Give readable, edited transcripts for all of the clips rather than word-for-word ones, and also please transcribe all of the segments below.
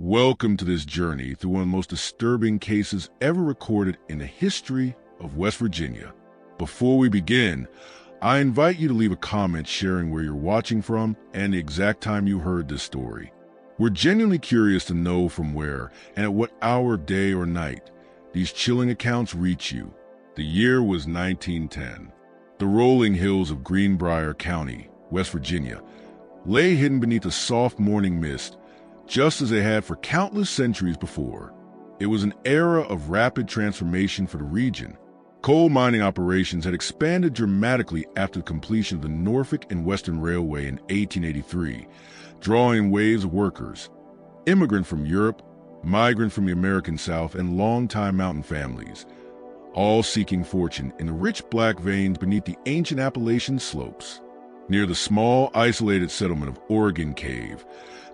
Welcome to this journey through one of the most disturbing cases ever recorded in the history of West Virginia. Before we begin, I invite you to leave a comment sharing where you're watching from and the exact time you heard this story. We're genuinely curious to know from where and at what hour of day or night these chilling accounts reach you. The year was 1910. The rolling hills of Greenbrier County, West Virginia, lay hidden beneath a soft morning mist, just as they had for countless centuries before. It was an era of rapid transformation for the region. Coal mining operations had expanded dramatically after the completion of the Norfolk and Western Railway in 1883, drawing waves of workers, immigrant from Europe, migrant from the American South, and longtime mountain families, all seeking fortune in the rich black veins beneath the ancient Appalachian slopes. Near the small, isolated settlement of Oregon Cave,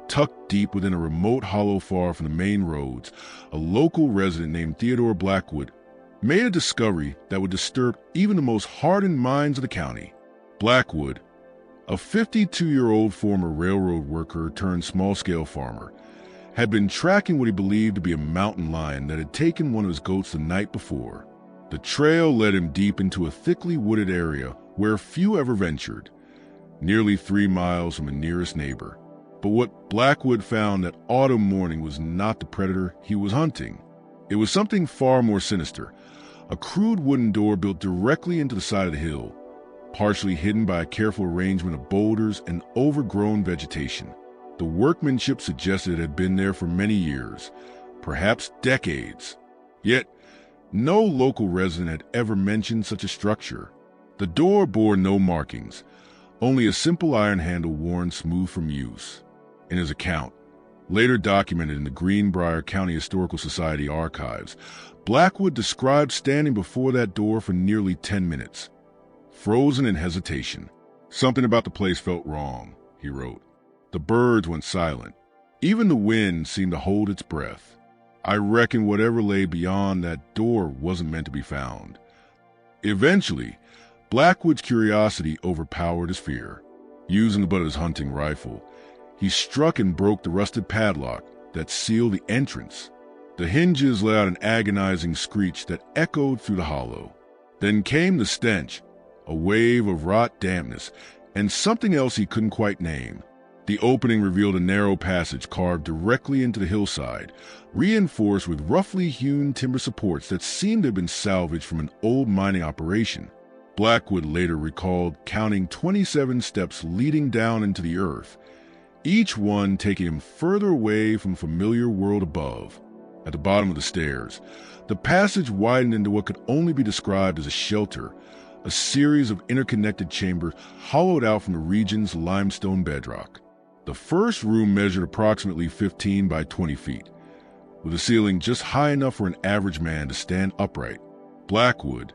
tucked deep within a remote hollow far from the main roads, a local resident named Theodore Blackwood made a discovery that would disturb even the most hardened minds of the county. Blackwood, a 52-year-old former railroad worker turned small-scale farmer, had been tracking what he believed to be a mountain lion that had taken one of his goats the night before. The trail led him deep into a thickly wooded area where few ever ventured, nearly 3 miles from the nearest neighbor. But what Blackwood found that autumn morning was not the predator he was hunting. It was something far more sinister, a crude wooden door built directly into the side of the hill, partially hidden by a careful arrangement of boulders and overgrown vegetation. The workmanship suggested it had been there for many years, perhaps decades. Yet, no local resident had ever mentioned such a structure. The door bore no markings, only a simple iron handle worn smooth from use. In his account, later documented in the Greenbrier County Historical Society archives, Blackwood described standing before that door for nearly 10 minutes, frozen in hesitation. Something about the place felt wrong, he wrote. The birds went silent. Even the wind seemed to hold its breath. I reckon whatever lay beyond that door wasn't meant to be found. Eventually, Blackwood's curiosity overpowered his fear. Using the butt of his hunting rifle, he struck and broke the rusted padlock that sealed the entrance. The hinges let out an agonizing screech that echoed through the hollow. Then came the stench, a wave of rot dampness, and something else he couldn't quite name. The opening revealed a narrow passage carved directly into the hillside, reinforced with roughly hewn timber supports that seemed to have been salvaged from an old mining operation. Blackwood later recalled counting 27 steps leading down into the earth, each one taking him further away from the familiar world above. At the bottom of the stairs, the passage widened into what could only be described as a shelter, a series of interconnected chambers hollowed out from the region's limestone bedrock. The first room measured approximately 15 by 20 feet, with a ceiling just high enough for an average man to stand upright. Blackwood,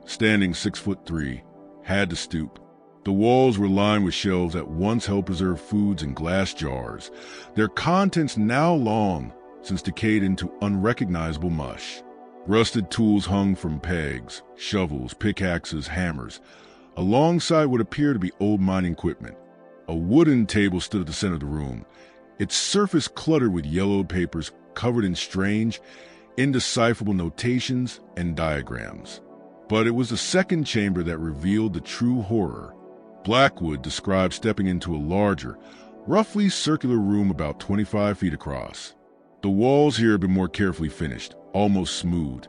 standing 6'3", had to stoop. The walls were lined with shelves that once held preserved foods in glass jars, their contents now long since decayed into unrecognizable mush. Rusted tools hung from pegs, shovels, pickaxes, hammers, alongside what appeared to be old mining equipment. A wooden table stood at the center of the room, its surface cluttered with yellowed papers covered in strange, indecipherable notations and diagrams. But it was the second chamber that revealed the true horror. Blackwood described stepping into a larger, roughly circular room about 25 feet across. The walls here had been more carefully finished, almost smooth,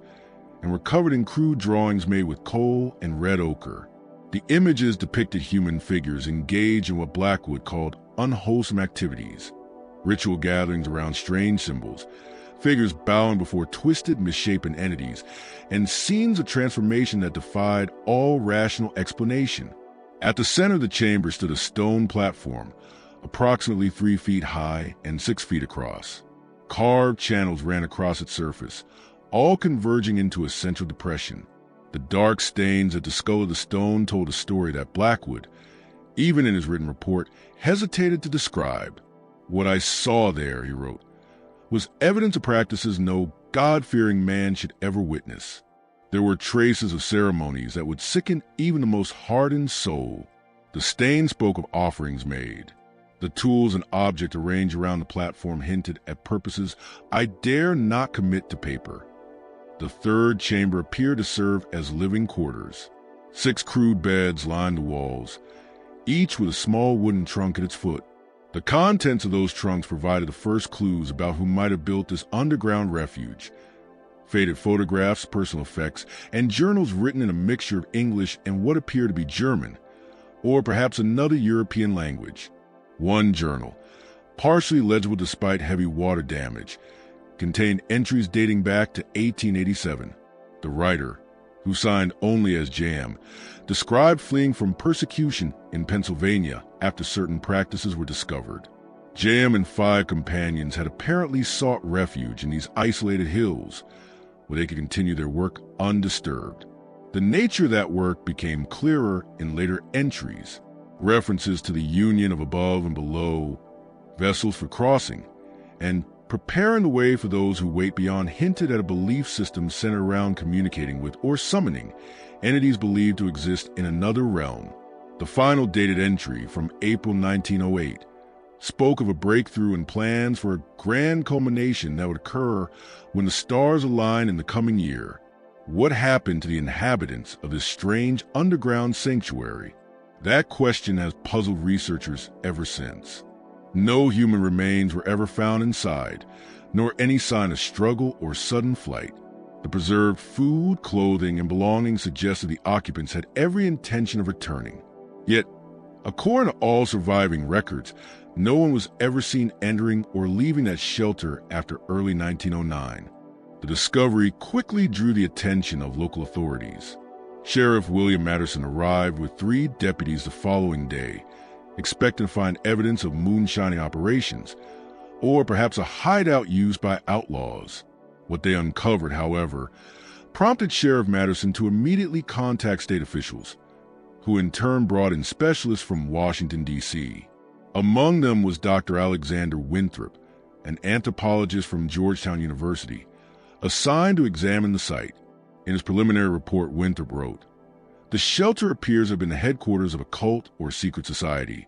and were covered in crude drawings made with coal and red ochre. The images depicted human figures engaged in what Blackwood called unwholesome activities, ritual gatherings around strange symbols, figures bowing before twisted, misshapen entities, and scenes of transformation that defied all rational explanation. At the center of the chamber stood a stone platform, approximately 3 feet high and 6 feet across. Carved channels ran across its surface, all converging into a central depression. The dark stains at the skull of the stone told a story that Blackwood, even in his written report, hesitated to describe. What I saw there, he wrote, was evidence of practices no God-fearing man should ever witness. There were traces of ceremonies that would sicken even the most hardened soul. The stain spoke of offerings made, The tools and objects arranged around the platform hinted at purposes I dare not commit to paper. The third chamber appeared to serve as living quarters. 6 crude beds lined the walls, each with a small wooden trunk at its foot. The contents of those trunks provided the first clues about who might have built this underground refuge. Faded photographs, personal effects, and journals written in a mixture of English and what appeared to be German, or perhaps another European language. One journal, partially legible despite heavy water damage, contained entries dating back to 1887. The writer, who signed only as Jam, described fleeing from persecution in Pennsylvania after certain practices were discovered. Jam and 5 companions had apparently sought refuge in these isolated hills, where they could continue their work undisturbed. The nature of that work became clearer in later entries. References to the union of above and below, vessels for crossing, and preparing the way for those who wait beyond hinted at a belief system centered around communicating with or summoning entities believed to exist in another realm. The final dated entry from April 1908 spoke of a breakthrough in plans for a grand culmination that would occur when the stars align in the coming year. What happened to the inhabitants of this strange underground sanctuary? That question has puzzled researchers ever since. No human remains were ever found inside, nor any sign of struggle or sudden flight. The preserved food, clothing, and belongings suggested the occupants had every intention of returning. Yet, according to all surviving records, no one was ever seen entering or leaving that shelter after early 1909. The discovery quickly drew the attention of local authorities. Sheriff William Matterson arrived with 3 deputies the following day, expecting to find evidence of moonshining operations, or perhaps a hideout used by outlaws. What they uncovered, however, prompted Sheriff Matterson to immediately contact state officials, who in turn brought in specialists from Washington, D.C. Among them was Dr. Alexander Winthrop, an anthropologist from Georgetown University, assigned to examine the site. In his preliminary report, Winthrop wrote, "The shelter appears to have been the headquarters of a cult or secret society,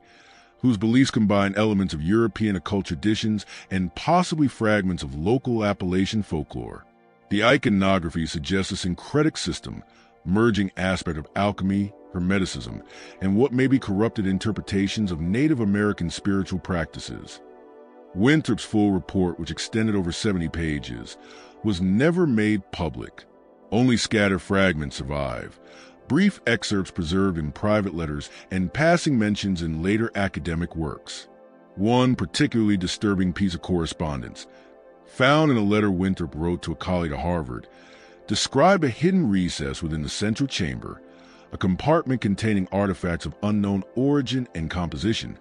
whose beliefs combine elements of European occult traditions and possibly fragments of local Appalachian folklore. The iconography suggests a syncretic system, merging aspects of alchemy, hermeticism, and what may be corrupted interpretations of Native American spiritual practices." Winthrop's full report, which extended over 70 pages, was never made public. Only scattered fragments survive, brief excerpts preserved in private letters and passing mentions in later academic works. One particularly disturbing piece of correspondence, found in a letter Winthrop wrote to a colleague at Harvard, described a hidden recess within the central chamber, a compartment containing artifacts of unknown origin and composition,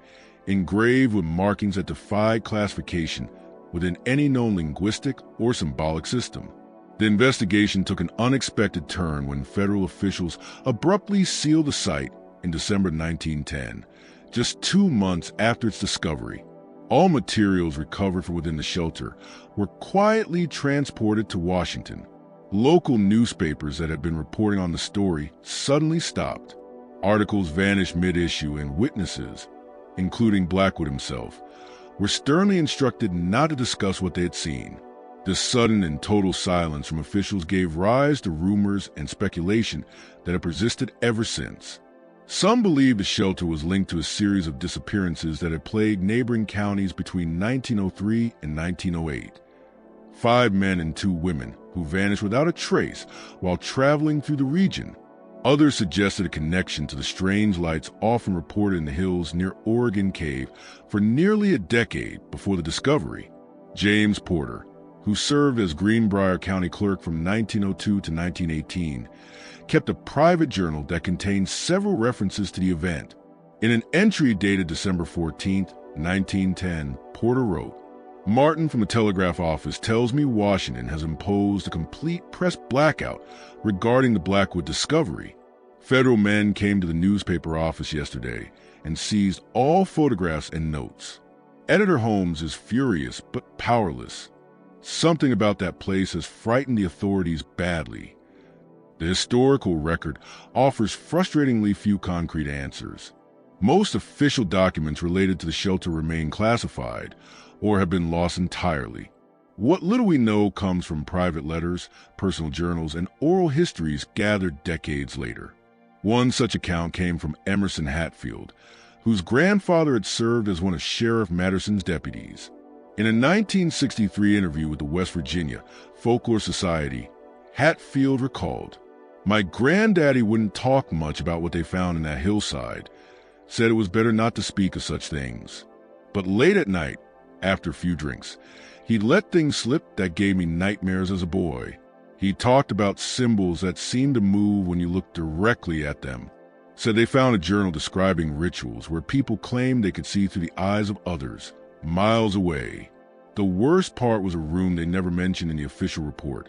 engraved with markings that defied classification within any known linguistic or symbolic system. The investigation took an unexpected turn when federal officials abruptly sealed the site in December 1910, just 2 months after its discovery. All materials recovered from within the shelter were quietly transported to Washington. Local newspapers that had been reporting on the story suddenly stopped. Articles vanished mid-issue, and witnesses, including Blackwood himself, were sternly instructed not to discuss what they had seen. This sudden and total silence from officials gave rise to rumors and speculation that have persisted ever since. Some believe the shelter was linked to a series of disappearances that had plagued neighboring counties between 1903 and 1908. 5 men and 2 women who vanished without a trace while traveling through the region. Others suggested a connection to the strange lights often reported in the hills near Oregon Cave for nearly a decade before the discovery. James Porter, who served as Greenbrier County Clerk from 1902 to 1918, kept a private journal that contained several references to the event. In an entry dated December 14, 1910, Porter wrote, "Martin from the telegraph office tells me Washington has imposed a complete press blackout regarding the Blackwood discovery. Federal men came to the newspaper office yesterday and seized all photographs and notes. Editor Holmes is furious but powerless. Something about that place has frightened the authorities badly. The historical record offers frustratingly few concrete answers. Most official documents related to the shelter remain classified or have been lost entirely. What little we know comes from private letters, personal journals, and oral histories gathered decades later. One such account came from Emerson Hatfield, whose grandfather had served as one of Sheriff Matterson's deputies. In a 1963 interview with the West Virginia Folklore Society, Hatfield recalled, "My granddaddy wouldn't talk much about what they found in that hillside, said it was better not to speak of such things. But late at night, after a few drinks, he'd let things slip that gave me nightmares as a boy. He talked about symbols that seemed to move when you looked directly at them. Said they found a journal describing rituals where people claimed they could see through the eyes of others, miles away. The worst part was a room they never mentioned in the official report.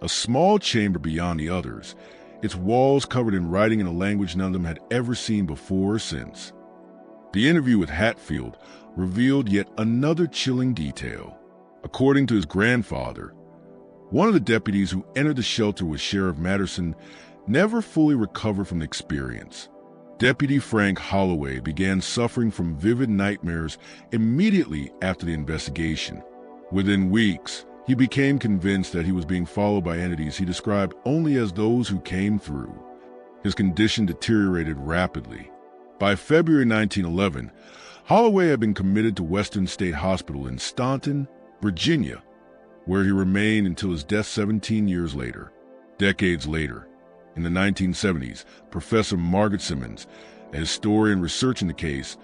A small chamber beyond the others, its walls covered in writing in a language none of them had ever seen before or since." The interview with Hatfield revealed yet another chilling detail. According to his grandfather, one of the deputies who entered the shelter with Sheriff Matterson never fully recovered from the experience. Deputy Frank Holloway began suffering from vivid nightmares immediately after the investigation. Within weeks, he became convinced that he was being followed by entities he described only as those who came through. His condition deteriorated rapidly. By February 1911, Holloway had been committed to Western State Hospital in Staunton, Virginia, where he remained until his death 17 years later. Decades later, in the 1970s, Professor Margaret Simmons, a historian researching the case,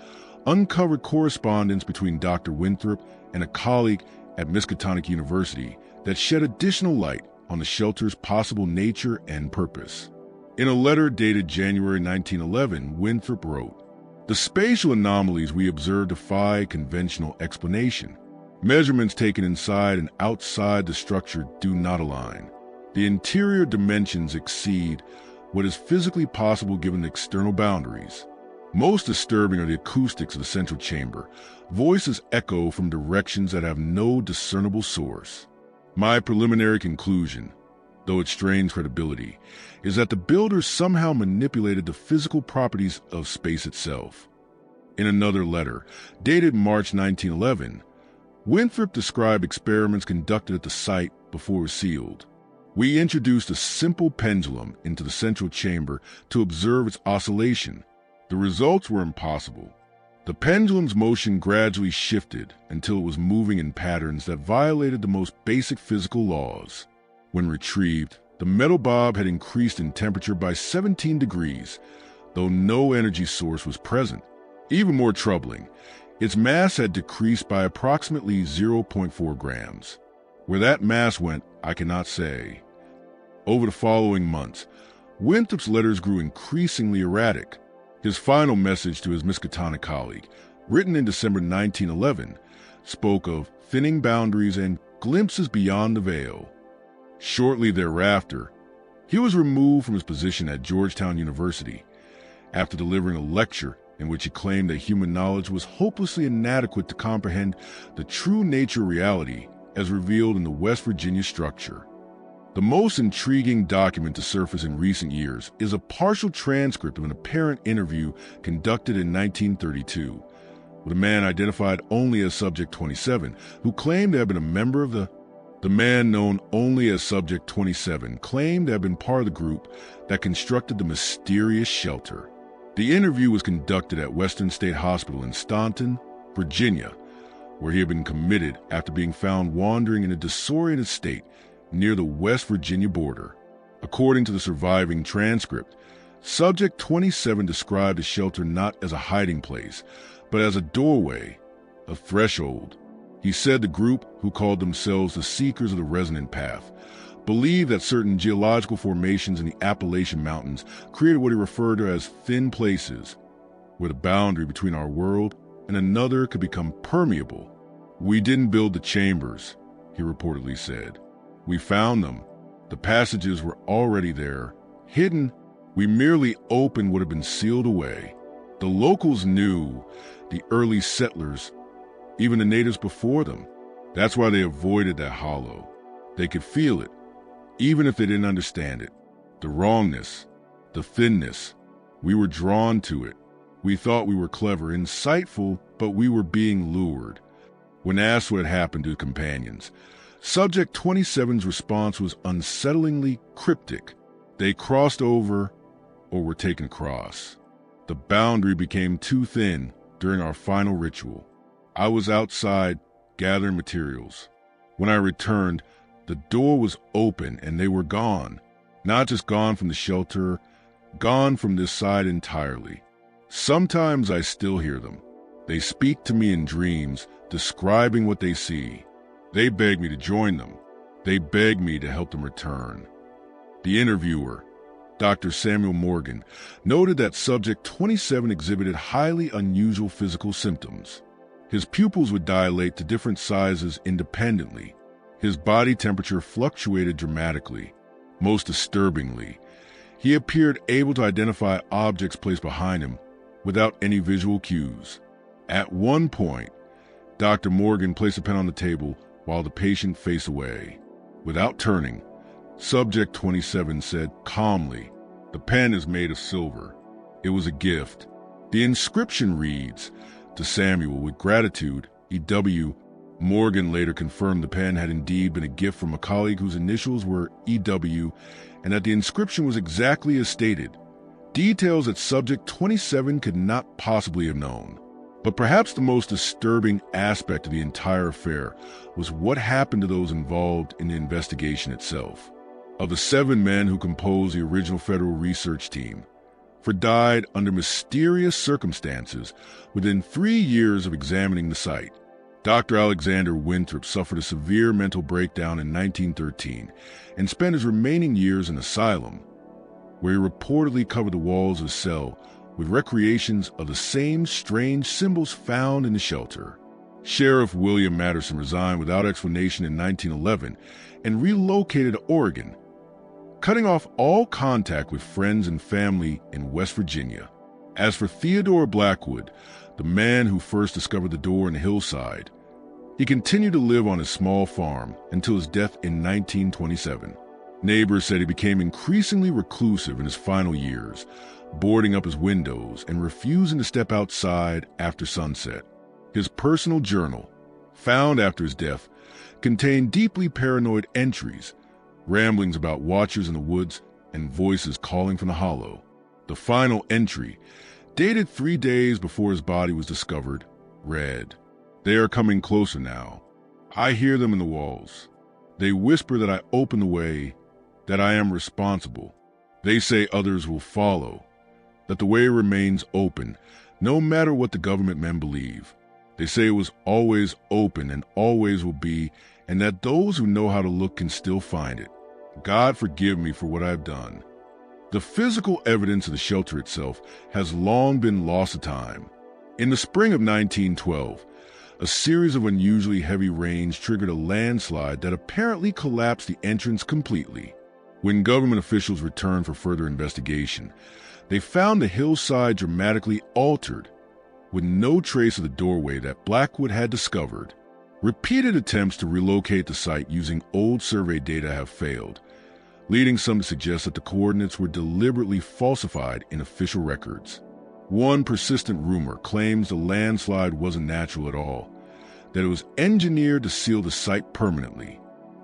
uncovered correspondence between Dr. Winthrop and a colleague at Miskatonic University that shed additional light on the shelter's possible nature and purpose. In a letter dated January 1911, Winthrop wrote, "The spatial anomalies we observe defy conventional explanation. Measurements taken inside and outside the structure do not align. The interior dimensions exceed what is physically possible given the external boundaries. Most disturbing are the acoustics of the central chamber. Voices echo from directions that have no discernible source. My preliminary conclusion, though it strains credibility, is that the builders somehow manipulated the physical properties of space itself." In another letter, dated March 1911, Winthrop described experiments conducted at the site before it was sealed. "We introduced a simple pendulum into the central chamber to observe its oscillation. The results were impossible. The pendulum's motion gradually shifted until it was moving in patterns that violated the most basic physical laws. When retrieved, the metal bob had increased in temperature by 17 degrees, though no energy source was present. Even more troubling, its mass had decreased by approximately 0.4 grams. Where that mass went, I cannot say." Over the following months, Winthrop's letters grew increasingly erratic. His final message to his Miskatonic colleague, written in December 1911, spoke of thinning boundaries and glimpses beyond the veil. Shortly thereafter, he was removed from his position at Georgetown University after delivering a lecture in which he claimed that human knowledge was hopelessly inadequate to comprehend the true nature of reality as revealed in the West Virginia structure. The most intriguing document to surface in recent years is a partial transcript of an apparent interview conducted in 1932 with a man identified only as Subject 27, who claimed to have been a member of the man known only as Subject 27 claimed to have been part of the group that constructed the mysterious shelter. The interview was conducted at Western State Hospital in Staunton, Virginia, where he had been committed after being found wandering in a disoriented state near the West Virginia border. According to the surviving transcript, Subject 27 described the shelter not as a hiding place, but as a doorway, a threshold. He said the group, who called themselves the Seekers of the Resonant Path, believed that certain geological formations in the Appalachian Mountains created what he referred to as thin places, where the boundary between our world and another could become permeable. "We didn't build the chambers," he reportedly said. "We found them. The passages were already there, hidden. We merely opened what had been sealed away." The locals knew, the early settlers, even the natives before them. That's why they avoided that hollow. They could feel it, even if they didn't understand it. The wrongness, the thinness. We were drawn to it. We thought we were clever, insightful, but we were being lured. When asked what had happened to companions, Subject 27's response was unsettlingly cryptic. They crossed over or were taken across. The boundary became too thin during our final ritual. I was outside gathering materials. When I returned, the door was open and they were gone. Not just gone from the shelter, gone from this side entirely. Sometimes I still hear them. They speak to me in dreams, describing what they see. They beg me to join them. They beg me to help them return. The interviewer, Dr. Samuel Morgan, noted that Subject 27 exhibited highly unusual physical symptoms. His pupils would dilate to different sizes independently. His body temperature fluctuated dramatically. Most disturbingly, he appeared able to identify objects placed behind him without any visual cues. At one point, Dr. Morgan placed a pen on the table while the patient faced away. Without turning, Subject 27 said calmly, "The pen is made of silver. It was a gift." The inscription reads, "To Samuel, with gratitude, E.W." Morgan later confirmed the pen had indeed been a gift from a colleague whose initials were E.W. and that the inscription was exactly as stated. Details that Subject 27 could not possibly have known. But perhaps the most disturbing aspect of the entire affair was what happened to those involved in the investigation itself. Of the 7 men who composed the original federal research team, 4 died under mysterious circumstances within 3 years of examining the site. Dr. Alexander Winthrop suffered a severe mental breakdown in 1913 and spent his remaining years in asylum, where he reportedly covered the walls of his cell with recreations of the same strange symbols found in the shelter. Sheriff William Matterson resigned without explanation in 1911 and relocated to Oregon, cutting off all contact with friends and family in West Virginia. As for Theodore Blackwood, the man who first discovered the door in the hillside, he continued to live on his small farm until his death in 1927. Neighbors said he became increasingly reclusive in his final years, boarding up his windows and refusing to step outside after sunset. His personal journal, found after his death, contained deeply paranoid entries, ramblings about watchers in the woods, and voices calling from the hollow. The final entry, dated 3 days before his body was discovered, read, "They are coming closer now. I hear them in the walls. They whisper that I open the way, that I am responsible. They say others will follow, that the way remains open, no matter what the government men believe. They say it was always open and always will be, and that those who know how to look can still find it. God forgive me for what I've done." The physical evidence of the shelter itself has long been lost to time. In the spring of 1912, a series of unusually heavy rains triggered a landslide that apparently collapsed the entrance completely. When government officials returned for further investigation, they found the hillside dramatically altered, with no trace of the doorway that Blackwood had discovered. Repeated attempts to relocate the site using old survey data have failed, leading some to suggest that the coordinates were deliberately falsified in official records. One persistent rumor claims the landslide wasn't natural at all, that it was engineered to seal the site permanently.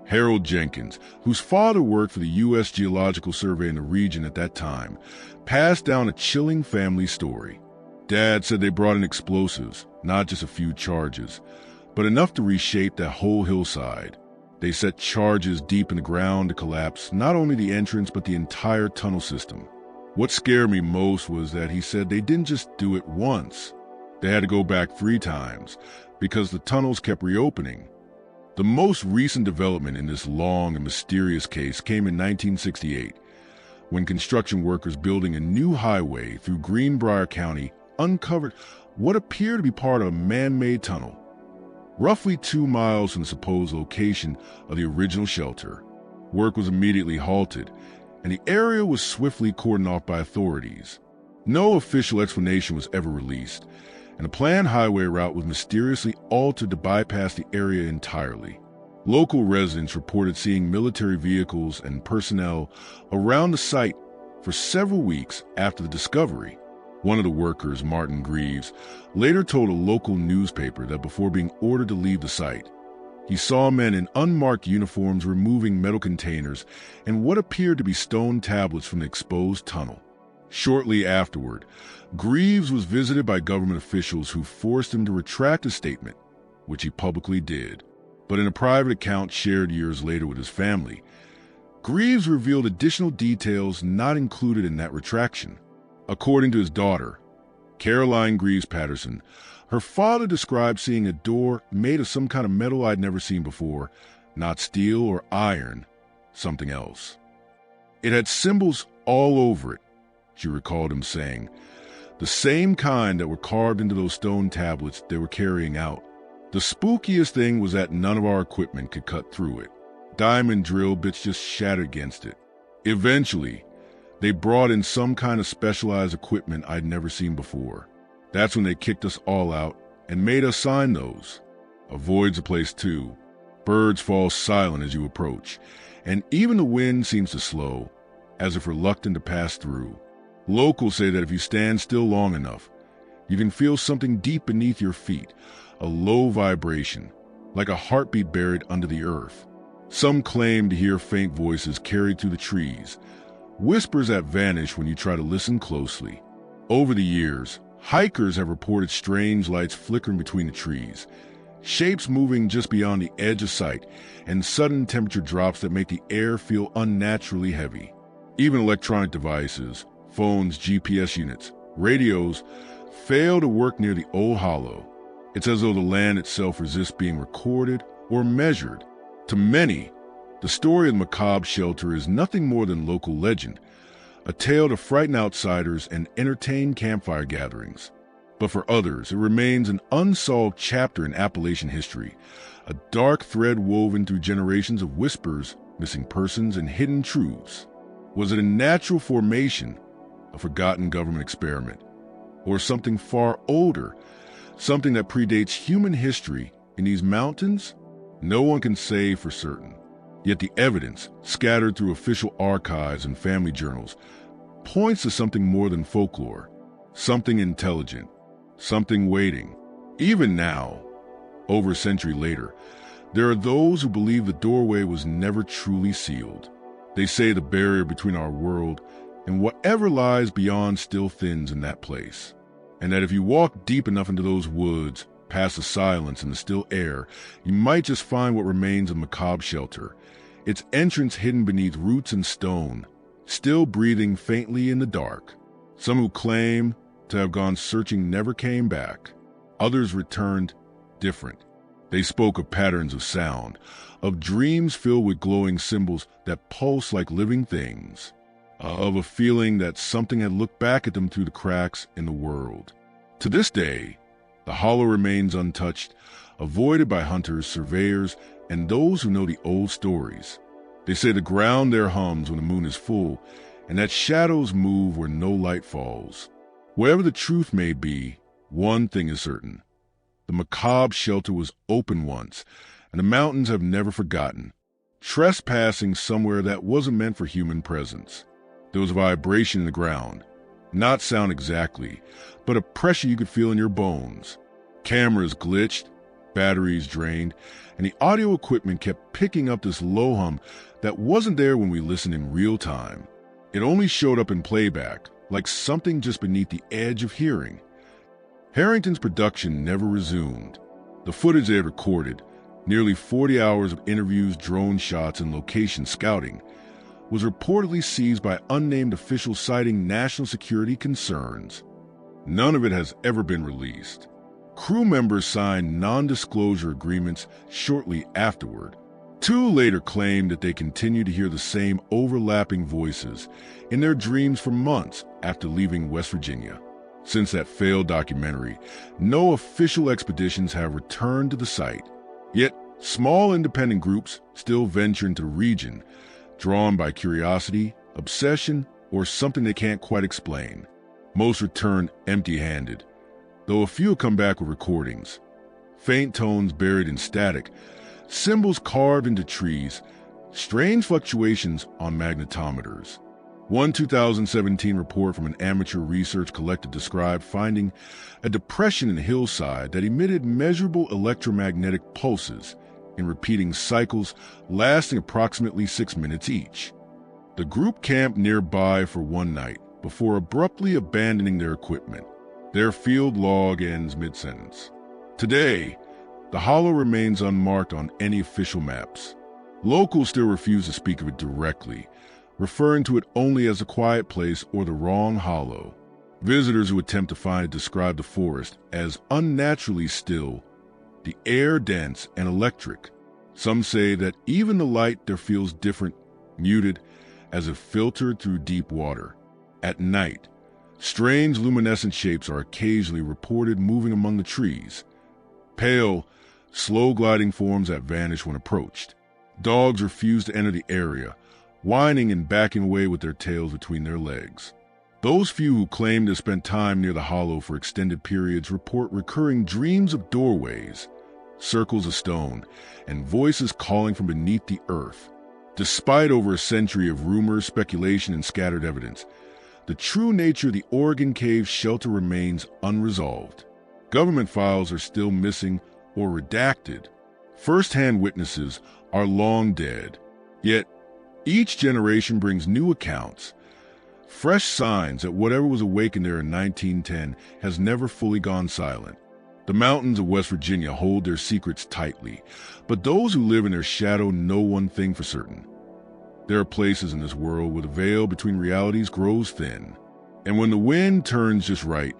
Harold Jenkins, whose father worked for the U.S. Geological Survey in the region at that time, passed down a chilling family story. Dad said they brought in explosives, not just a few charges, but enough to reshape that whole hillside. They set charges deep in the ground to collapse not only the entrance but the entire tunnel system. What scared me most was that he said they didn't just do it once. They had to go back 3 times because the tunnels kept reopening. The most recent development in this long and mysterious case came in 1968, when construction workers building a new highway through Greenbrier County uncovered what appeared to be part of a man-made tunnel, roughly 2 miles from the supposed location of the original shelter. Work was immediately halted, and the area was swiftly cordoned off by authorities. No official explanation was ever released, and a planned highway route was mysteriously altered to bypass the area entirely. Local residents reported seeing military vehicles and personnel around the site for several weeks after the discovery. One of the workers, Martin Greaves, later told a local newspaper that before being ordered to leave the site, he saw men in unmarked uniforms removing metal containers and what appeared to be stone tablets from the exposed tunnel. Shortly afterward, Greaves was visited by government officials who forced him to retract his statement, which he publicly did. But in a private account shared years later with his family, Greaves revealed additional details not included in that retraction. According to his daughter, Caroline Greaves Patterson, her father described seeing a door made of some kind of metal I'd never seen before, not steel or iron, something else. It had symbols all over it, she recalled him saying, the same kind that were carved into those stone tablets they were carrying out. The spookiest thing was that none of our equipment could cut through it. Diamond drill bits just shattered against it. Eventually, they brought in some kind of specialized equipment I'd never seen before. That's when they kicked us all out and made us sign those. Avoids the place too. Birds fall silent as you approach, and even the wind seems to slow, as if reluctant to pass through. Locals say that if you stand still long enough, you can feel something deep beneath your feet, a low vibration, like a heartbeat buried under the earth. Some claim to hear faint voices carried through the trees, whispers that vanish when you try to listen closely. Over the years, hikers have reported strange lights flickering between the trees, shapes moving just beyond the edge of sight, and sudden temperature drops that make the air feel unnaturally heavy. Even electronic devices, phones, GPS units, radios, fail to work near the old hollow. It's as though the land itself resists being recorded or measured. To many, the story of the macabre shelter is nothing more than local legend, a tale to frighten outsiders and entertain campfire gatherings. But for others, it remains an unsolved chapter in Appalachian history, a dark thread woven through generations of whispers, missing persons, and hidden truths. Was it a natural formation, a forgotten government experiment, or something far older, something that predates human history in these mountains? No one can say for certain. Yet the evidence, scattered through official archives and family journals, points to something more than folklore, something intelligent, something waiting. Even now, over a century later, there are those who believe the doorway was never truly sealed. They say the barrier between our world and whatever lies beyond still thins in that place, and that if you walk deep enough into those woods, past the silence and the still air, you might just find what remains of macabre shelter, its entrance hidden beneath roots and stone, still breathing faintly in the dark. Some who claim to have gone searching never came back. Others returned different. They spoke of patterns of sound, of dreams filled with glowing symbols that pulse like living things, of a feeling that something had looked back at them through the cracks in the world. To this day, the hollow remains untouched, avoided by hunters, surveyors, and those who know the old stories. They say the ground there hums when the moon is full, and that shadows move where no light falls. Wherever the truth may be, one thing is certain. The macabre shelter was open once, and the mountains have never forgotten, trespassing somewhere that wasn't meant for human presence. There was a vibration in the ground, not sound exactly, but a pressure you could feel in your bones. Cameras glitched, batteries drained, and the audio equipment kept picking up this low hum that wasn't there when we listened in real time. It only showed up in playback, like something just beneath the edge of hearing. Harrington's production never resumed. The footage they had recorded, nearly 40 hours of interviews, drone shots, and location scouting, was reportedly seized by unnamed officials citing national security concerns. None of it has ever been released. Crew members signed non-disclosure agreements shortly afterward. Two later claimed that they continued to hear the same overlapping voices in their dreams for months after leaving West Virginia. Since that failed documentary, no official expeditions have returned to the site. Yet, small independent groups still venture into the region, drawn by curiosity, obsession, or something they can't quite explain. Most return empty-handed, though a few come back with recordings. Faint tones buried in static, symbols carved into trees, strange fluctuations on magnetometers. One 2017 report from an amateur research collective described finding a depression in the hillside that emitted measurable electromagnetic pulses in repeating cycles lasting approximately 6 minutes each. The group camped nearby for one night before abruptly abandoning their equipment. Their field log ends mid-sentence. Today, the hollow remains unmarked on any official maps. Locals still refuse to speak of it directly, referring to it only as a quiet place or the wrong hollow. Visitors who attempt to find it describe the forest as unnaturally still, the air dense and electric. Some say that even the light there feels different, muted, as if filtered through deep water. At night, strange luminescent shapes are occasionally reported moving among the trees. Pale, slow-gliding forms that vanish when approached. Dogs refuse to enter the area, whining and backing away with their tails between their legs. Those few who claim to spend time near the hollow for extended periods report recurring dreams of doorways, circles of stone, and voices calling from beneath the earth. Despite over a century of rumors, speculation, and scattered evidence, the true nature of the Oregon Cave shelter remains unresolved. Government files are still missing or redacted. First-hand witnesses are long dead. Yet, each generation brings new accounts, fresh signs that whatever was awakened there in 1910 has never fully gone silent. The mountains of West Virginia hold their secrets tightly, but those who live in their shadow know one thing for certain. There are places in this world where the veil between realities grows thin, and when the wind turns just right,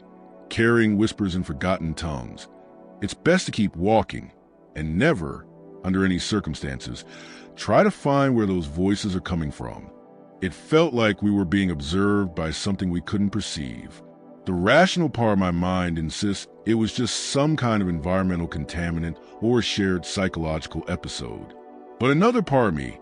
carrying whispers in forgotten tongues, it's best to keep walking and never, under any circumstances, try to find where those voices are coming from. It felt like we were being observed by something we couldn't perceive. The rational part of my mind insists it was just some kind of environmental contaminant or a shared psychological episode. But another part of me,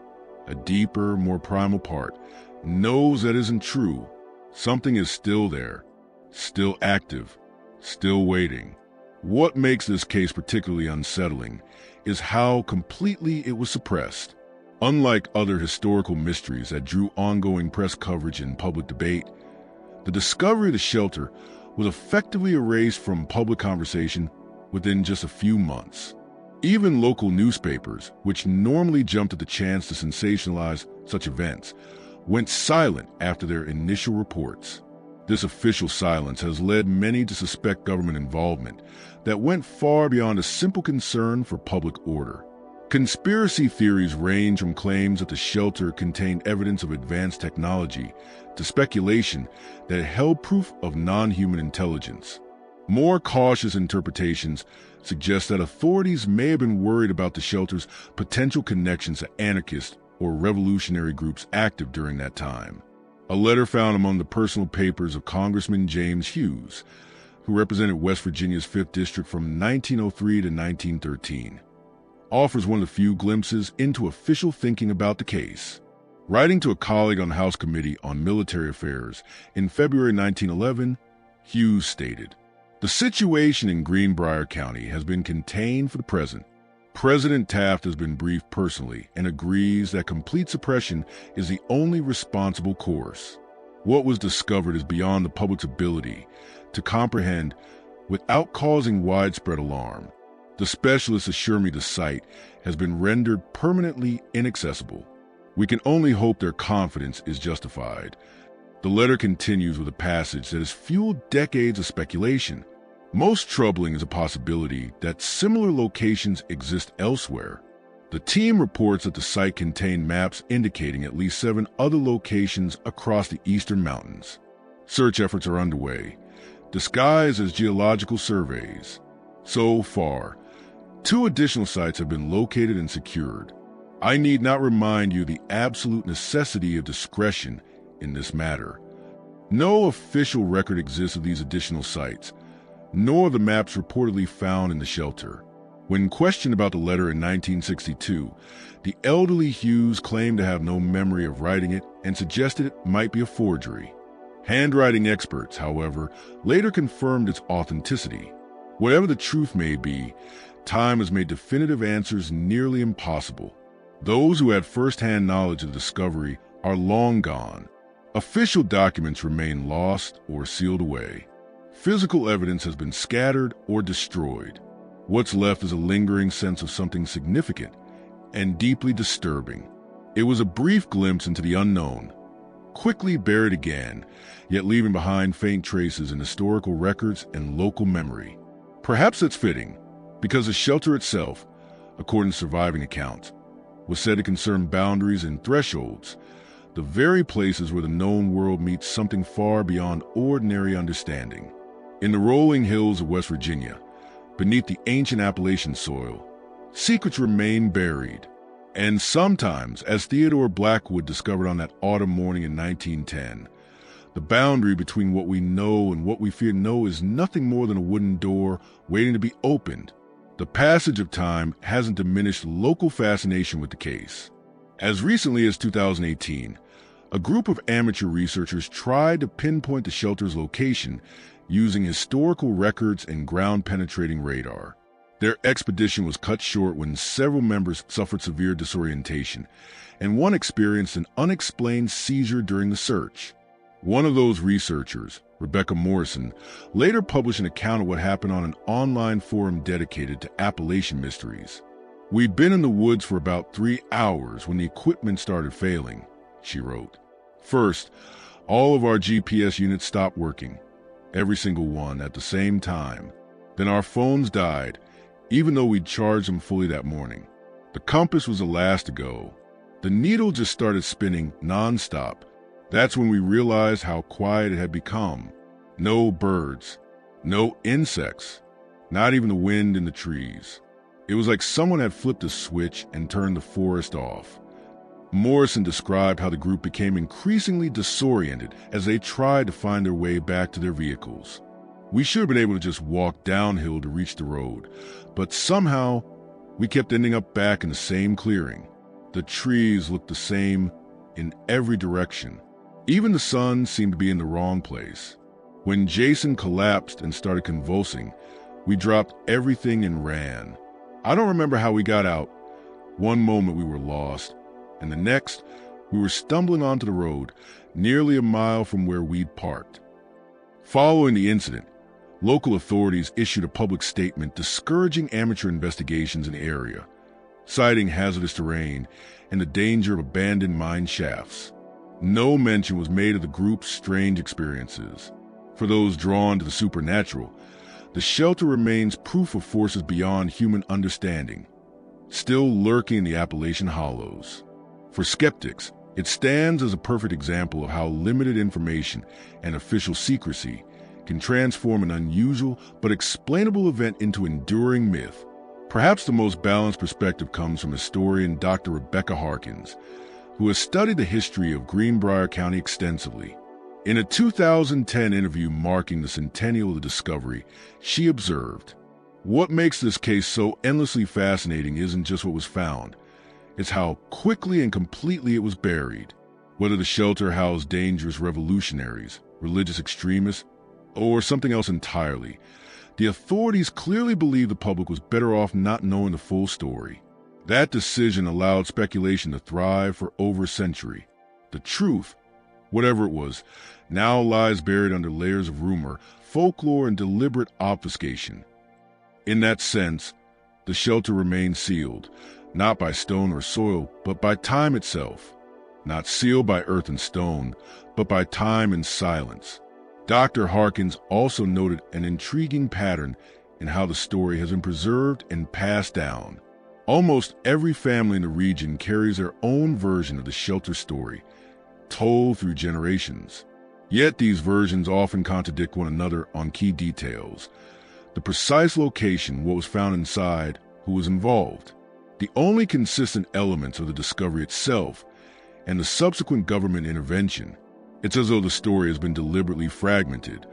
a deeper, more primal part, knows that isn't true. Something is still there, still active, still waiting. What makes this case particularly unsettling is how completely it was suppressed. Unlike other historical mysteries that drew ongoing press coverage and public debate, the discovery of the shelter was effectively erased from public conversation within just a few months. Even local newspapers, which normally jumped at the chance to sensationalize such events, went silent after their initial reports. This official silence has led many to suspect government involvement that went far beyond a simple concern for public order. Conspiracy theories range from claims that the shelter contained evidence of advanced technology to speculation that it held proof of non-human intelligence. More cautious interpretations suggest that authorities may have been worried about the shelter's potential connections to anarchist or revolutionary groups active during that time. A letter found among the personal papers of Congressman James Hughes, who represented West Virginia's 5th District from 1903 to 1913, offers one of the few glimpses into official thinking about the case. Writing to a colleague on the House Committee on Military Affairs in February 1911, Hughes stated, "The situation in Greenbrier County has been contained for the present. President Taft has been briefed personally and agrees that complete suppression is the only responsible course. What was discovered is beyond the public's ability to comprehend without causing widespread alarm. The specialists assure me the site has been rendered permanently inaccessible. We can only hope their confidence is justified." The letter continues with a passage that has fueled decades of speculation. Most troubling is a possibility that similar locations exist elsewhere. The team reports that the site contained maps indicating at least 7 other locations across the eastern mountains. Search efforts are underway, disguised as geological surveys. So far, 2 additional sites have been located and secured. I need not remind you the absolute necessity of discretion in this matter. No official record exists of these additional sites, nor the maps reportedly found in the shelter. When questioned about the letter in 1962, the elderly Hughes claimed to have no memory of writing it and suggested it might be a forgery. Handwriting experts, however, later confirmed its authenticity. Whatever the truth may be, time has made definitive answers nearly impossible. Those who had first-hand knowledge of the discovery are long gone. Official documents remain lost or sealed away. Physical evidence has been scattered or destroyed. What's left is a lingering sense of something significant and deeply disturbing. It was a brief glimpse into the unknown, quickly buried again, yet leaving behind faint traces in historical records and local memory. Perhaps it's fitting, because the shelter itself, according to surviving accounts, was said to concern boundaries and thresholds, the very places where the known world meets something far beyond ordinary understanding. In the rolling hills of West Virginia, beneath the ancient Appalachian soil, secrets remain buried. And sometimes, as Theodore Blackwood discovered on that autumn morning in 1910, the boundary between what we know and what we fear to know is nothing more than a wooden door waiting to be opened. The passage of time hasn't diminished local fascination with the case. As recently as 2018, a group of amateur researchers tried to pinpoint the shelter's location using historical records and ground-penetrating radar. Their expedition was cut short when several members suffered severe disorientation, and one experienced an unexplained seizure during the search. One of those researchers, Rebecca Morrison, later published an account of what happened on an online forum dedicated to Appalachian mysteries. "We'd been in the woods for about 3 hours when the equipment started failing," she wrote. "First, all of our GPS units stopped working, every single one at the same time. Then our phones died, even though we'd charged them fully that morning. The compass was the last to go. The needle just started spinning nonstop. That's when we realized how quiet it had become. No birds, no insects, not even the wind in the trees. It was like someone had flipped a switch and turned the forest off." Morrison described how the group became increasingly disoriented as they tried to find their way back to their vehicles. "We should have been able to just walk downhill to reach the road, but somehow we kept ending up back in the same clearing. The trees looked the same in every direction. Even the sun seemed to be in the wrong place. When Jason collapsed and started convulsing, we dropped everything and ran. I don't remember how we got out. One moment we were lost, and the next we were stumbling onto the road, nearly a mile from where we'd parked." Following the incident, local authorities issued a public statement discouraging amateur investigations in the area, citing hazardous terrain and the danger of abandoned mine shafts. No mention was made of the group's strange experiences. For those drawn to the supernatural, the shelter remains proof of forces beyond human understanding, still lurking in the Appalachian hollows. For skeptics, it stands as a perfect example of how limited information and official secrecy can transform an unusual but explainable event into enduring myth. Perhaps the most balanced perspective comes from historian Dr. Rebecca Harkins, who has studied the history of Greenbrier County extensively. In a 2010 interview marking the centennial of the discovery, she observed, "What makes this case so endlessly fascinating isn't just what was found. It's how quickly and completely it was buried. Whether the shelter housed dangerous revolutionaries, religious extremists, or something else entirely, the authorities clearly believed the public was better off not knowing the full story. That decision allowed speculation to thrive for over a century. The truth, whatever it was, now lies buried under layers of rumor, folklore, and deliberate obfuscation. In that sense, the shelter remains sealed, not by stone or soil, but by time itself. Not sealed by earth and stone, but by time and silence." Dr. Harkins also noted an intriguing pattern in how the story has been preserved and passed down. Almost every family in the region carries their own version of the shelter story, told through generations. Yet these versions often contradict one another on key details: the precise location, what was found inside, who was involved. The only consistent elements are the discovery itself and the subsequent government intervention. It's as though the story has been deliberately fragmented,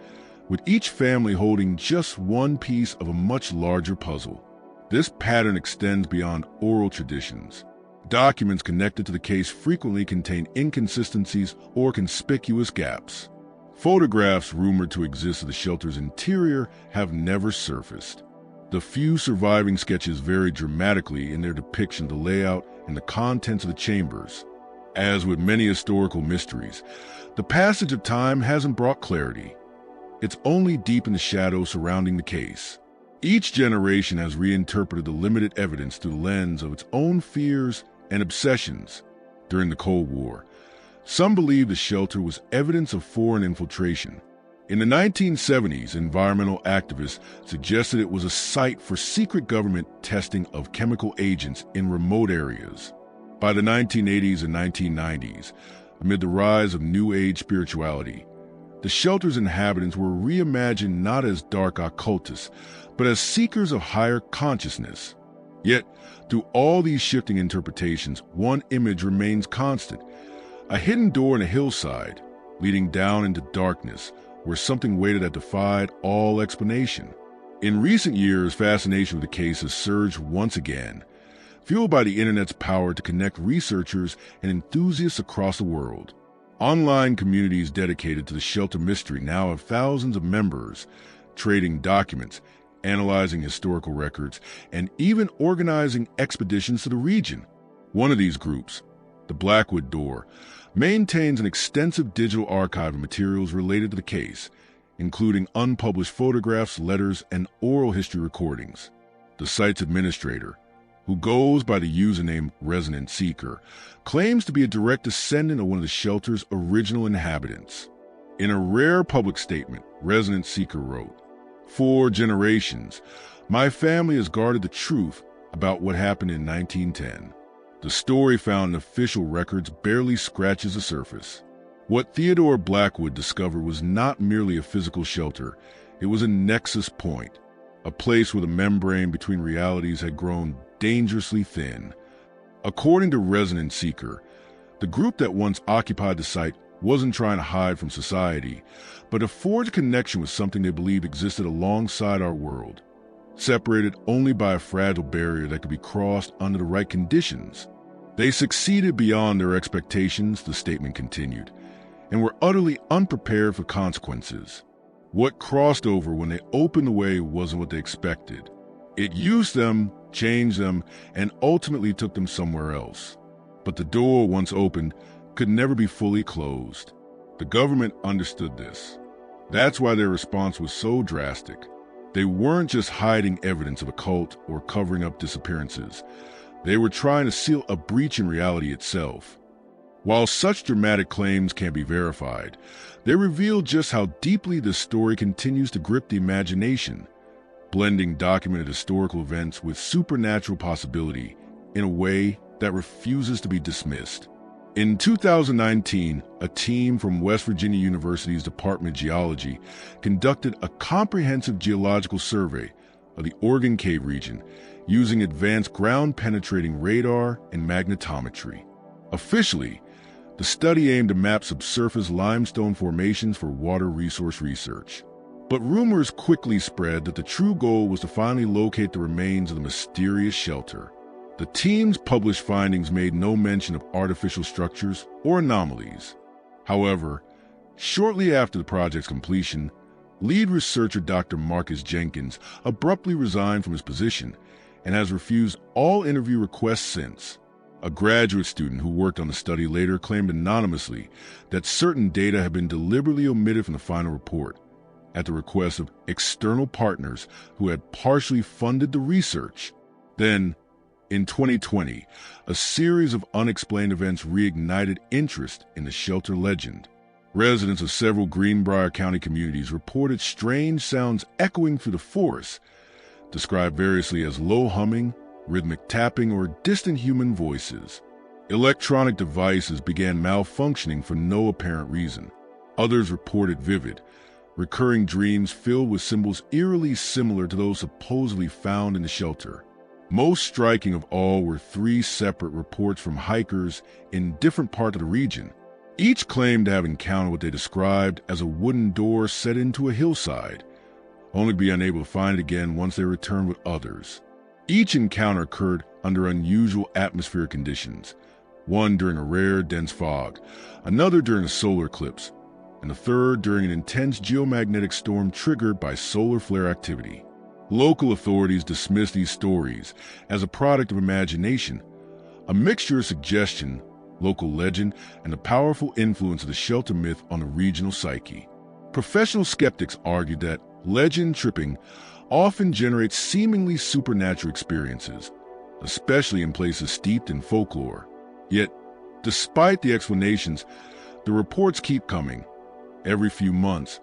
with each family holding just one piece of a much larger puzzle. This pattern extends beyond oral traditions. Documents connected to the case frequently contain inconsistencies or conspicuous gaps. Photographs rumored to exist of the shelter's interior have never surfaced. The few surviving sketches vary dramatically in their depiction of the layout and the contents of the chambers. As with many historical mysteries, the passage of time hasn't brought clarity. It's only deepened the shadow surrounding the case. Each generation has reinterpreted the limited evidence through the lens of its own fears and obsessions. During the Cold War, some believe the shelter was evidence of foreign infiltration. In the 1970s, environmental activists suggested it was a site for secret government testing of chemical agents in remote areas. By the 1980s and 1990s, amid the rise of New Age spirituality, the shelter's inhabitants were reimagined not as dark occultists, but as seekers of higher consciousness. Yet, through all these shifting interpretations, one image remains constant: a hidden door in a hillside, leading down into darkness, where something waited that defied all explanation. In recent years, fascination with the case has surged once again, fueled by the internet's power to connect researchers and enthusiasts across the world. Online communities dedicated to the shelter mystery now have thousands of members, trading documents, analyzing historical records, and even organizing expeditions to the region. One of these groups, the Blackwood Door, maintains an extensive digital archive of materials related to the case, including unpublished photographs, letters, and oral history recordings. The site's administrator, who goes by the username Resonant Seeker, claims to be a direct descendant of one of the shelter's original inhabitants. In a rare public statement, Resonant Seeker wrote, "For generations, my family has guarded the truth about what happened in 1910. The story found in official records barely scratches the surface. What Theodore Blackwood discovered was not merely a physical shelter, it was a nexus point, a place where the membrane between realities had grown dangerously thin." According to Resonant Seeker, the group that once occupied the site wasn't trying to hide from society, but to forge a connection with something they believed existed alongside our world, separated only by a fragile barrier that could be crossed under the right conditions. They succeeded beyond their expectations, the statement continued, and were utterly unprepared for consequences. What crossed over when they opened the way wasn't what they expected. It used them, changed them, and ultimately took them somewhere else. But the door, once opened, could never be fully closed. The government understood this. That's why their response was so drastic. They weren't just hiding evidence of a cult or covering up disappearances. They were trying to seal a breach in reality itself. While such dramatic claims can't be verified, they reveal just how deeply this story continues to grip the imagination, blending documented historical events with supernatural possibility in a way that refuses to be dismissed. In 2019, a team from West Virginia University's Department of Geology conducted a comprehensive geological survey of the Oregon Cave region using advanced ground-penetrating radar and magnetometry. Officially, the study aimed to map subsurface limestone formations for water resource research. But rumors quickly spread that the true goal was to finally locate the remains of the mysterious shelter. The team's published findings made no mention of artificial structures or anomalies. However, shortly after the project's completion, lead researcher Dr. Marcus Jenkins abruptly resigned from his position and has refused all interview requests since. A graduate student who worked on the study later claimed anonymously that certain data had been deliberately omitted from the final report, at the request of external partners who had partially funded the research. Then, in 2020, a series of unexplained events reignited interest in the shelter legend. Residents of several Greenbrier County communities reported strange sounds echoing through the forest, described variously as low humming, rhythmic tapping, or distant human voices. Electronic devices began malfunctioning for no apparent reason. Others reported vivid, recurring dreams filled with symbols eerily similar to those supposedly found in the shelter. Most striking of all were 3 separate reports from hikers in different parts of the region. Each claimed to have encountered what they described as a wooden door set into a hillside, only to be unable to find it again once they returned with others. Each encounter occurred under unusual atmospheric conditions, one during a rare, dense fog, another during a solar eclipse, and a third during an intense geomagnetic storm triggered by solar flare activity. Local authorities dismissed these stories as a product of imagination, a mixture of suggestion local legend, and the powerful influence of the shelter myth on the regional psyche. Professional skeptics argue that legend tripping often generates seemingly supernatural experiences, especially in places steeped in folklore. Yet, despite the explanations, the reports keep coming. Every few months,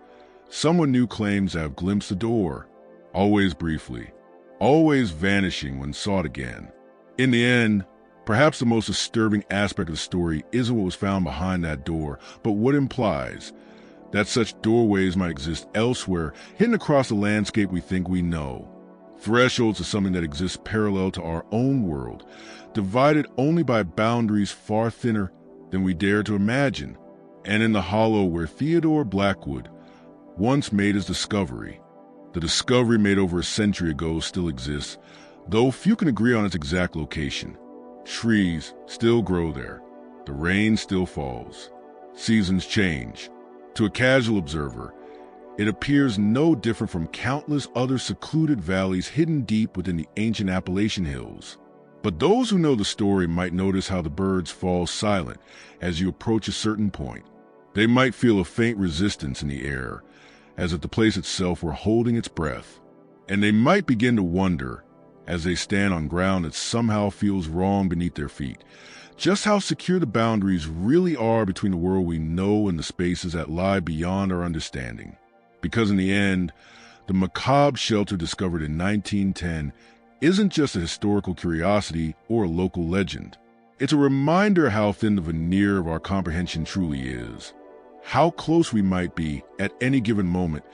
someone new claims to have glimpsed the door, always briefly, always vanishing when sought again. In the end, perhaps the most disturbing aspect of the story isn't what was found behind that door, but what implies that such doorways might exist elsewhere, hidden across the landscape we think we know. Thresholds of something that exists parallel to our own world, divided only by boundaries far thinner than we dare to imagine. And in the hollow where Theodore Blackwood once made his discovery, the discovery made over a century ago still exists, though few can agree on its exact location. Trees still grow there. The rain still falls. Seasons change. To a casual observer, it appears no different from countless other secluded valleys hidden deep within the ancient Appalachian hills. But those who know the story might notice how the birds fall silent as you approach a certain point. They might feel a faint resistance in the air, as if the place itself were holding its breath. And they might begin to wonder, as they stand on ground that somehow feels wrong beneath their feet, just how secure the boundaries really are between the world we know and the spaces that lie beyond our understanding. Because in the end, the macabre shelter discovered in 1910 isn't just a historical curiosity or a local legend. It's a reminder how thin the veneer of our comprehension truly is, how close we might be at any given moment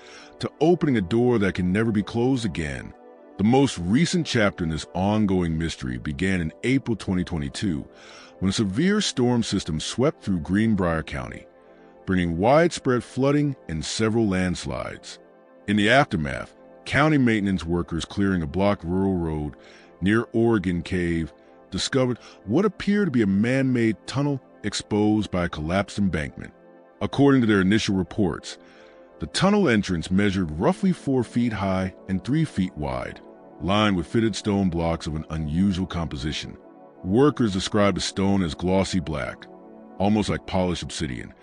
to opening a door that can never be closed again. The most recent chapter in this ongoing mystery began in April 2022, when a severe storm system swept through Greenbrier County, bringing widespread flooding and several landslides. In the aftermath, county maintenance workers clearing a blocked rural road near Oregon Cave discovered what appeared to be a man-made tunnel exposed by a collapsed embankment. According to their initial reports, the tunnel entrance measured roughly 4 feet high and 3 feet wide, lined with fitted stone blocks of an unusual composition. Workers described the stone as glossy black, almost like polished obsidian,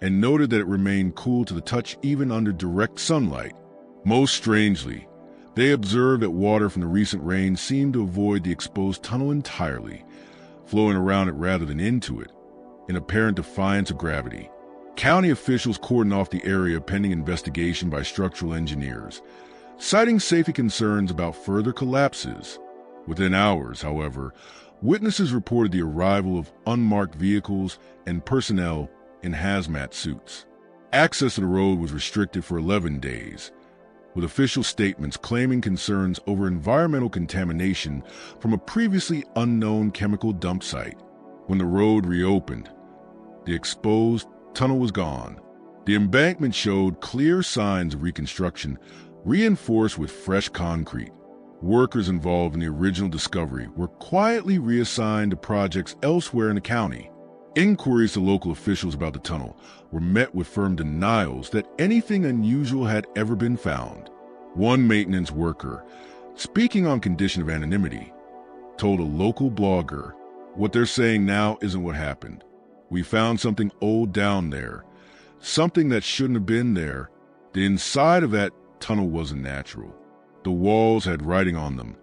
and noted that it remained cool to the touch even under direct sunlight. Most strangely, they observed that water from the recent rain seemed to avoid the exposed tunnel entirely, flowing around it rather than into it, in apparent defiance of gravity. County officials cordoned off the area pending investigation by structural engineers, citing safety concerns about further collapses. Within hours, however, witnesses reported the arrival of unmarked vehicles and personnel in hazmat suits. Access to the road was restricted for 11 days, with official statements claiming concerns over environmental contamination from a previously unknown chemical dump site. When the road reopened, the exposed tunnel was gone. The embankment showed clear signs of reconstruction, reinforced with fresh concrete. Workers involved in the original discovery were quietly reassigned to projects elsewhere in the county. Inquiries to local officials about the tunnel were met with firm denials that anything unusual had ever been found. One maintenance worker, speaking on condition of anonymity, told a local blogger, "What they're saying now isn't what happened. We found something old down there, something that shouldn't have been there. The inside of that tunnel wasn't natural. The walls had writing on them,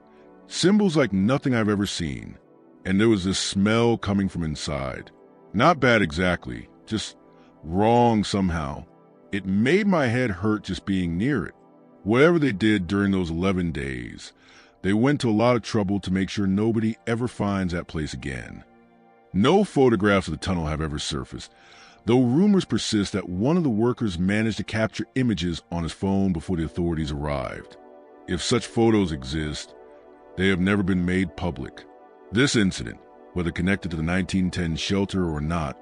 symbols like nothing I've ever seen, and there was this smell coming from inside. Not bad exactly, just wrong somehow. It made my head hurt just being near it." Whatever they did during those 11 days, they went to a lot of trouble to make sure nobody ever finds that place again. No photographs of the tunnel have ever surfaced, though rumors persist that one of the workers managed to capture images on his phone before the authorities arrived. If such photos exist, they have never been made public. This incident, whether connected to the 1910 shelter or not,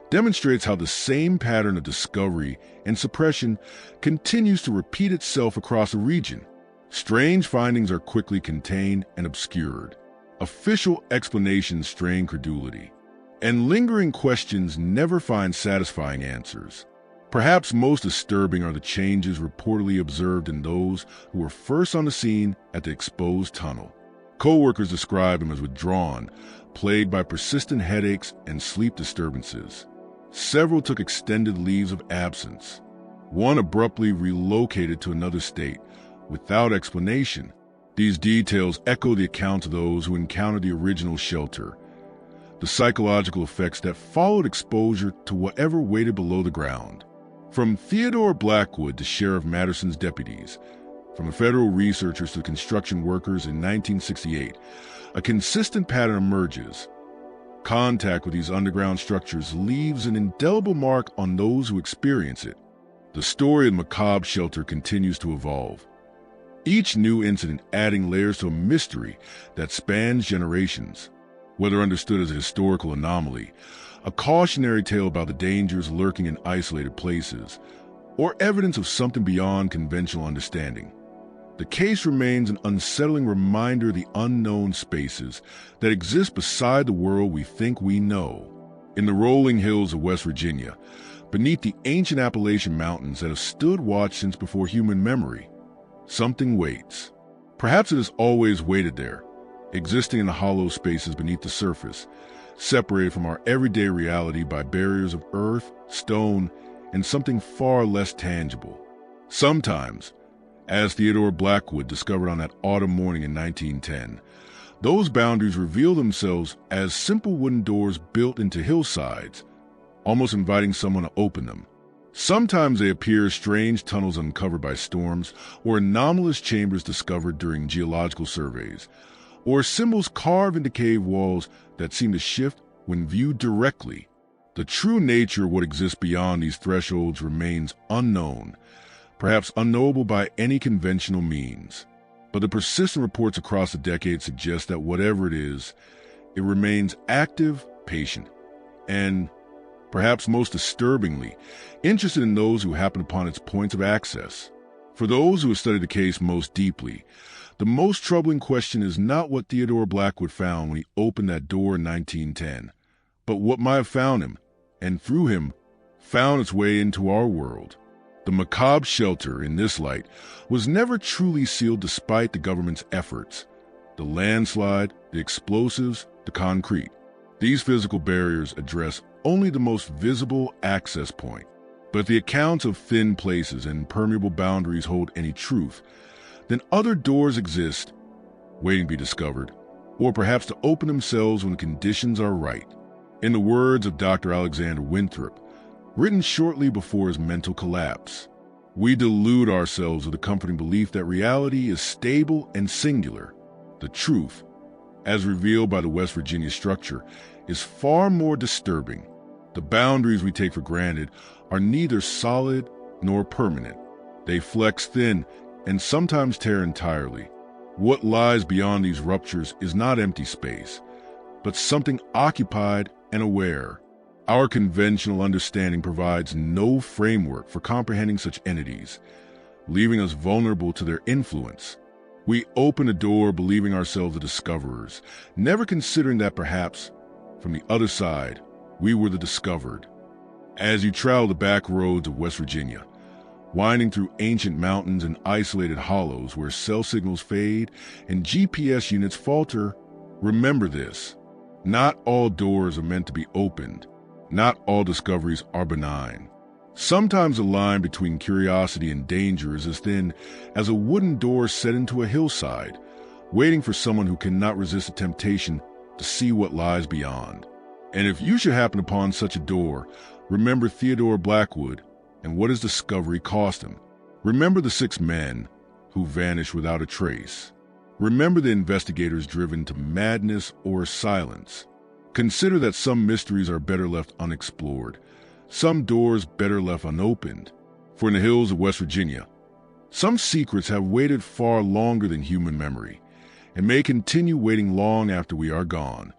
demonstrates how the same pattern of discovery and suppression continues to repeat itself across the region. Strange findings are quickly contained and obscured. Official explanations strain credulity, and lingering questions never find satisfying answers. Perhaps most disturbing are the changes reportedly observed in those who were first on the scene at the exposed tunnel. Co-workers describe him as withdrawn, plagued by persistent headaches and sleep disturbances. Several took extended leaves of absence. One abruptly relocated to another state, without explanation. These details echo the accounts of those who encountered the original shelter, the psychological effects that followed exposure to whatever waited below the ground. From Theodore Blackwood to Sheriff Matterson's deputies, from the federal researchers to construction workers in 1968, a consistent pattern emerges. Contact with these underground structures leaves an indelible mark on those who experience it. The story of the macabre shelter continues to evolve, each new incident adding layers to a mystery that spans generations. Whether understood as a historical anomaly, a cautionary tale about the dangers lurking in isolated places, or evidence of something beyond conventional understanding, the case remains an unsettling reminder of the unknown spaces that exist beside the world we think we know. In the rolling hills of West Virginia, beneath the ancient Appalachian mountains that have stood watch since before human memory, something waits. Perhaps it has always waited there, existing in the hollow spaces beneath the surface, separated from our everyday reality by barriers of earth, stone, and something far less tangible. Sometimes, as Theodore Blackwood discovered on that autumn morning in 1910, those boundaries reveal themselves as simple wooden doors built into hillsides, almost inviting someone to open them. Sometimes they appear as strange tunnels uncovered by storms, or anomalous chambers discovered during geological surveys, or symbols carved into cave walls that seem to shift when viewed directly. The true nature of what exists beyond these thresholds remains unknown, perhaps unknowable by any conventional means. But the persistent reports across the decades suggest that whatever it is, it remains active, patient, and, perhaps most disturbingly, interested in those who happen upon its points of access. For those who have studied the case most deeply, the most troubling question is not what Theodore Blackwood found when he opened that door in 1910, but what might have found him, and through him, found its way into our world. The macabre shelter, in this light, was never truly sealed despite the government's efforts. The landslide, the explosives, the concrete. These physical barriers address only the most visible access point. But if the accounts of thin places and permeable boundaries hold any truth, then other doors exist, waiting to be discovered, or perhaps to open themselves when the conditions are right. In the words of Dr. Alexander Winthrop, written shortly before his mental collapse, we delude ourselves with the comforting belief that reality is stable and singular. The truth, as revealed by the West Virginia structure, is far more disturbing. The boundaries we take for granted are neither solid nor permanent. They flex thin and sometimes tear entirely. What lies beyond these ruptures is not empty space, but something occupied and aware. Our conventional understanding provides no framework for comprehending such entities, leaving us vulnerable to their influence. We open a door believing ourselves the discoverers, never considering that perhaps, from the other side, we were the discovered. As you travel the back roads of West Virginia, winding through ancient mountains and isolated hollows where cell signals fade and GPS units falter, remember this. Not all doors are meant to be opened. Not all discoveries are benign. Sometimes the line between curiosity and danger is as thin as a wooden door set into a hillside, waiting for someone who cannot resist the temptation to see what lies beyond. And if you should happen upon such a door, remember Theodore Blackwood and what his discovery cost him. Remember the 6 men who vanished without a trace. Remember the investigators driven to madness or silence. Consider that some mysteries are better left unexplored, some doors better left unopened. For in the hills of West Virginia, some secrets have waited far longer than human memory, and may continue waiting long after we are gone.